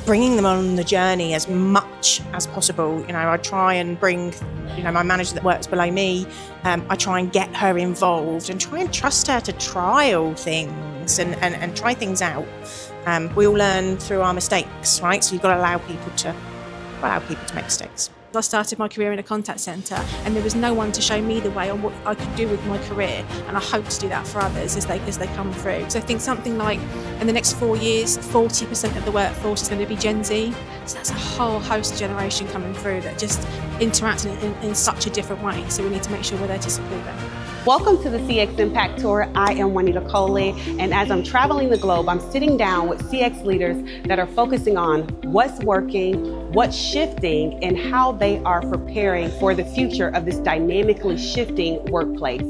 bringing them on the journey as much as possible. I try and bring, my manager that works below me, I try and get her involved and try and trust her to trial things and try things out. We all learn through our mistakes, right? So you've got to allow people to make mistakes. I started my career in a contact centre and there was no one to show me the way on what I could do with my career, and I hope to do that for others as they come through. So I think something like in the next 4 years, 40% of the workforce is going to be Gen Z. So that's a whole host of generation coming through that just interact in such a different way. So we need to make sure we're there to support them. Welcome to the CX Impact Tour. I am Juanita Coley, and as I'm traveling the globe, I'm sitting down with CX leaders that are focusing on what's working, what's shifting, and how they are preparing for the future of this dynamically shifting workplace.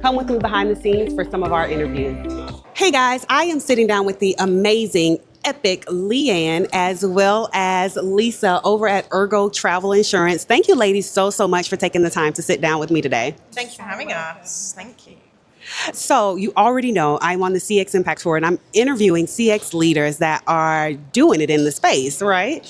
Come with me behind the scenes for some of our interviews. Hey guys, I am sitting down with the amazing epic Leigh-Anne as well as Lisa over at Ergo Travel Insurance. Thank you ladies so much for taking the time to sit down with me today. Thank you for having us. Thank you. So you already know I'm on the CX Impact Tour and I'm interviewing CX leaders that are doing it in the space, right?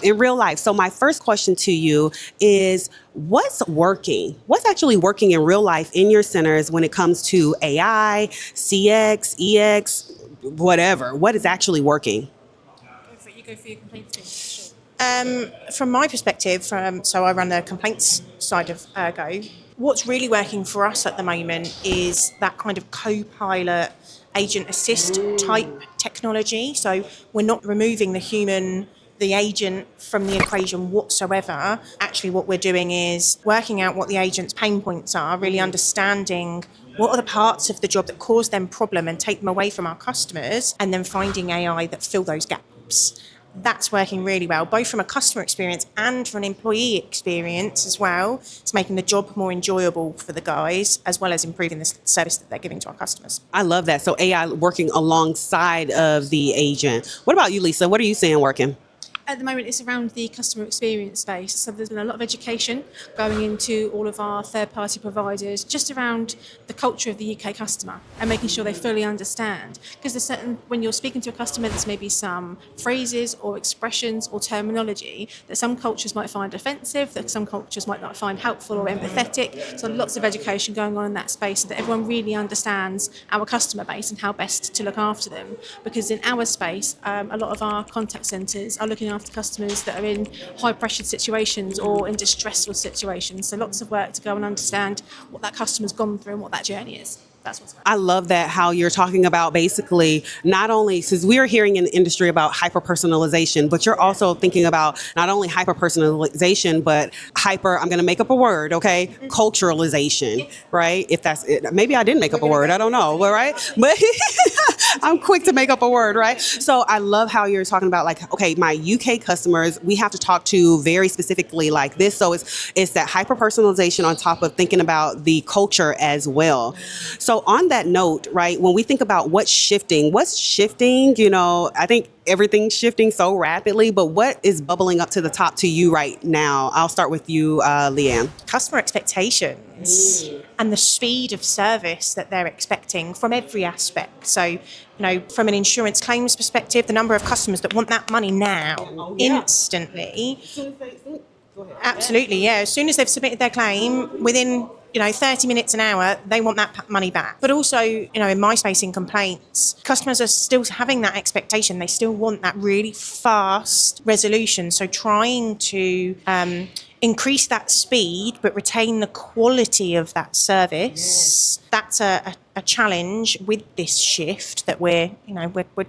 In real life. So my first question to you is, what's working? What's actually working in real life in your centers when it comes to AI, CX, EX, whatever? What is actually working? You go for your complaints team. From my perspective, so I run the complaints side of Ergo. What's really working for us at the moment is that kind of co-pilot agent assist type technology. So we're not removing the agent from the equation whatsoever. Actually, what we're doing is working out what the agent's pain points are, really understanding what are the parts of the job that cause them problem and take them away from our customers, and then finding AI that fill those gaps. That's working really well, both from a customer experience and from an employee experience as well. It's making the job more enjoyable for the guys, as well as improving the service that they're giving to our customers. I love that. So AI working alongside of the agent. What about you, Lisa? What are you seeing working? At the moment, it's around the customer experience space. So there's been a lot of education going into all of our third-party providers just around the culture of the UK customer and making sure they fully understand. Because there's certain, when you're speaking to a customer, there's maybe some phrases or expressions or terminology that some cultures might find offensive, that some cultures might not find helpful or empathetic. So lots of education going on in that space so that everyone really understands our customer base and how best to look after them. Because in our space, a lot of our contact centres are looking after customers that are in high-pressured situations or in distressful situations. So lots of work to go and understand what that customer's gone through and what that journey is. That's what's I love that how you're talking about basically not only, since we are hearing in the industry about hyper-personalization, but you're also thinking about not only hyper-personalization, but I'm going to make up a word, okay? Culturalization, right? If that's it. Maybe I didn't make up a word. I don't know, right? But I'm quick to make up a word, right? So I love how you're talking about like, okay, my UK customers, we have to talk to very specifically like this. So it's that hyper-personalization on top of thinking about the culture as well. So on that note, right, when we think about what's shifting, I think everything's shifting so rapidly, but what is bubbling up to the top to you right now? I'll start with you, Leigh-Anne. Customer expectations and the speed of service that they're expecting from every aspect. So, from an insurance claims perspective, the number of customers that want that money now, instantly. Absolutely, yeah. As soon as they've submitted their claim, within 30 minutes, an hour, they want that money back. But also, in my space in complaints, customers are still having that expectation. They still want that really fast resolution. So trying to increase that speed, but retain the quality of that service, that's a challenge with this shift that we're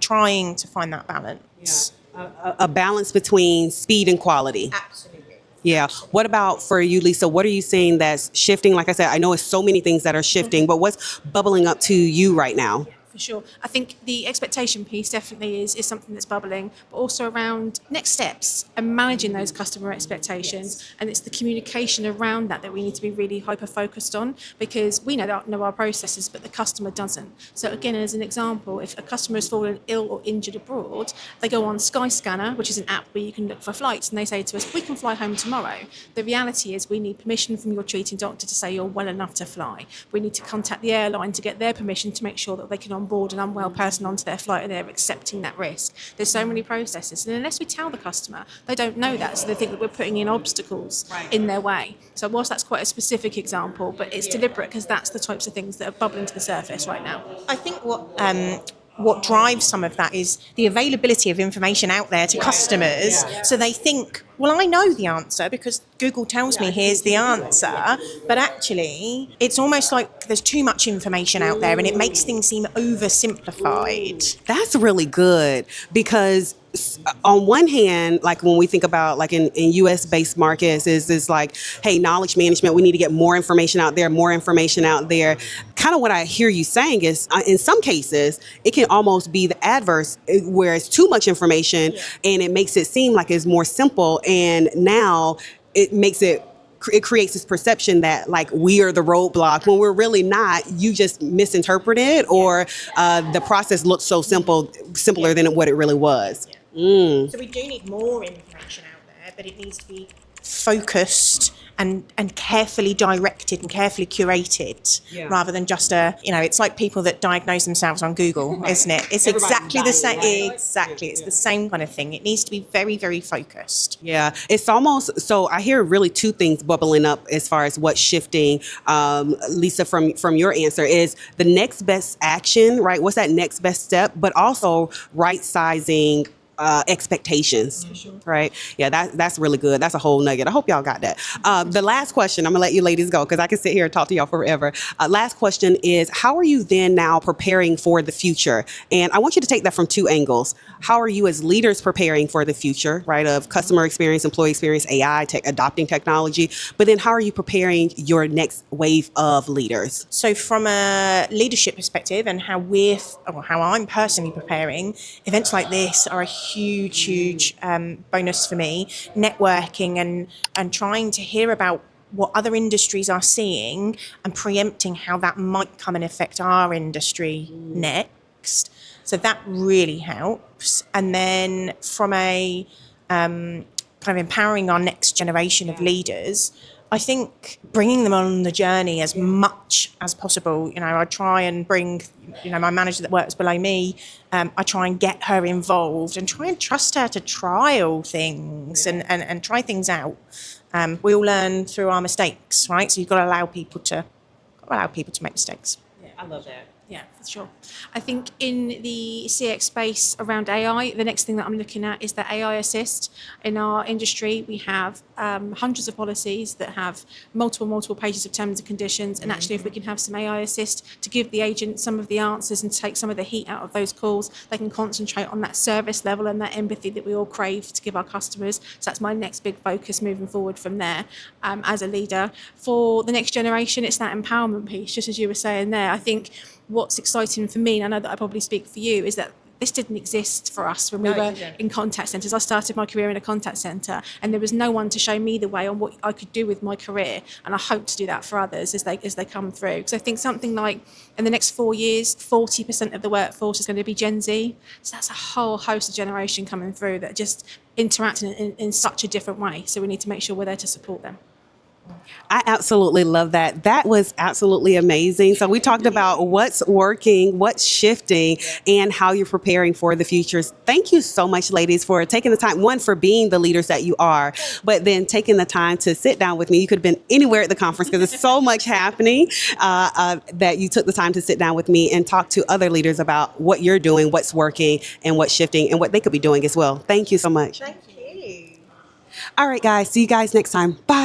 trying to find that balance. Yeah. A balance between speed and quality. Absolutely. Yeah. What about for you, Lisa? What are you seeing that's shifting? Like I said, I know it's so many things that are shifting, but what's bubbling up to you right now? For sure. I think the expectation piece definitely is something that's bubbling, but also around next steps and managing those customer expectations. Yes. And it's the communication around that we need to be really hyper-focused on, because we know our processes, but the customer doesn't. So again, as an example, if a customer has fallen ill or injured abroad, they go on Skyscanner, which is an app where you can look for flights, and they say to us, we can fly home tomorrow. The reality is we need permission from your treating doctor to say you're well enough to fly. We need to contact the airline to get their permission to make sure that they can onboard an unwell person onto their flight and they're accepting that risk. There's so many processes. And unless we tell the customer, they don't know that. So they think that we're putting in obstacles in their way. So whilst that's quite a specific example, but it's deliberate because that's the types of things that are bubbling to the surface right now. I think what drives some of that is the availability of information out there to customers. So they think, well, I know the answer because Google tells me here's the answer. But actually, it's almost like there's too much information out there and it makes things seem oversimplified. That's really good because on one hand, like when we think about like in US based markets is like, hey, knowledge management, we need to get more information out there. Kind of what I hear you saying is in some cases, it can almost be the adverse where it's too much information and it makes it seem like it's more simple. And now it creates this perception that like we are the roadblock when we're really not. You just misinterpret it or the process looks so simpler than what it really was. So we do need more information out there, but it needs to be focused and carefully directed and carefully curated rather than just it's like people that diagnose themselves on Google, isn't it? It's exactly the same. Exactly. It's the same kind of thing. It needs to be very, very focused. Yeah. It's almost, so I hear really two things bubbling up as far as what's shifting. Lisa, from your answer is the next best action, right? What's that next best step? But also right sizing expectations, right? Yeah, that's really good. That's a whole nugget. I hope y'all got that. The last question, I'm gonna let you ladies go because I can sit here and talk to y'all forever. Last question is, how are you then now preparing for the future? And I want you to take that from two angles. How are you as leaders preparing for the future, right, of customer experience, employee experience, AI, adopting technology, but then how are you preparing your next wave of leaders? So from a leadership perspective and how I'm personally preparing, events like this are a huge bonus for me. Networking and trying to hear about what other industries are seeing and preempting how that might come and affect our industry next. So that really helps. And then from a kind of empowering our next generation of leaders, I think bringing them on the journey as much as possible. I try and bring, my manager that works below me, I try and get her involved and try and trust her to trial things and try things out. We all learn through our mistakes, right? So you've got to allow people to make mistakes. Yeah, I love that. Yeah, for sure. I think in the CX space around AI, the next thing that I'm looking at is the AI assist. In our industry, we have hundreds of policies that have multiple pages of terms and conditions. And actually, if we can have some AI assist to give the agent some of the answers and take some of the heat out of those calls, they can concentrate on that service level and that empathy that we all crave to give our customers. So that's my next big focus moving forward from there as a leader. For the next generation, it's that empowerment piece, just as you were saying there. I think what's exciting for me, and I know that I probably speak for you, is that this didn't exist for us when we were in contact centres. I started my career in a contact centre and there was no one to show me the way on what I could do with my career. And I hope to do that for others as they come through. Because I think something like in the next 4 years, 40% of the workforce is going to be Gen Z. So that's a whole host of generation coming through that just interact in such a different way. So we need to make sure we're there to support them. I absolutely love that. That was absolutely amazing. So we talked about what's working, what's shifting, and how you're preparing for the futures. Thank you so much, ladies, for taking the time, one, for being the leaders that you are, but then taking the time to sit down with me. You could have been anywhere at the conference because there's so much happening that you took the time to sit down with me and talk to other leaders about what you're doing, what's working, and what's shifting, and what they could be doing as well. Thank you so much. Thank you. All right, guys. See you guys next time. Bye.